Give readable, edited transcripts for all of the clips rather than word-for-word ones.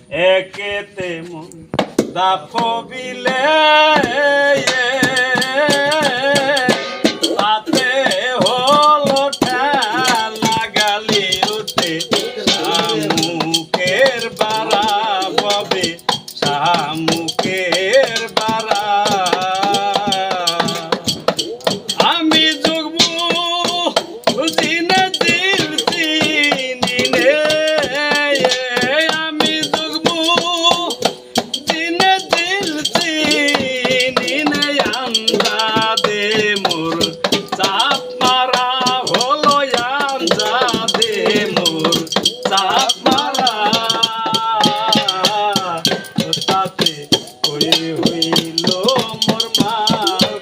একেতে মন দাফবিলে তাতে হলো ঠেলা গালি উঠে শামুকের বাড়া ববে শামুকের বাড়া আমি যুগবু বুঝি না দিল চিনি নে আমি যুগবু দিনে দিল চিনি নে আন্দাদে মোর চাপ মারা হলো আন্দাদে মোর চাপ মারা তাতে কই হইল মোর মা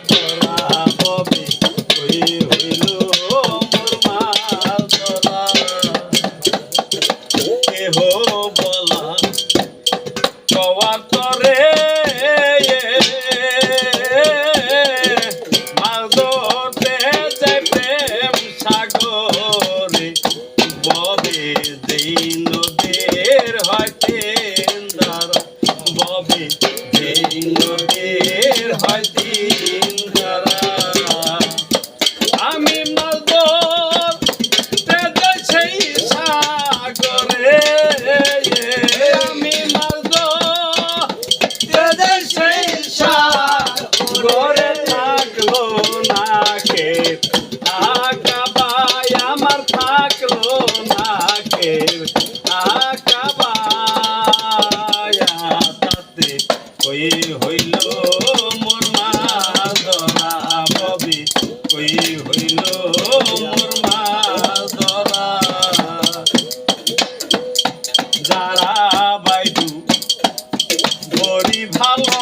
ধরা ববে কই হইল মোর মা ধরা কেহ বলা কওয়ার তরে মাছ ধরতে যায় প্রেম সাগরে ববে যেই নদীর হইতে দ্বারা ববে যেই নদীর হইতে দ্বারা আমি মাছ ধরতে যাই সেই সাগরে আমি মাছ ধরতে যাই সেই সাগরে থাকলো না কে আকাবাই আমার থাকলো না কে আকাবাই তাতে কই হইল মোর মা ধরা ববে কই হইল মোর মা ধরা যারা বাইদু বড়ি ভালো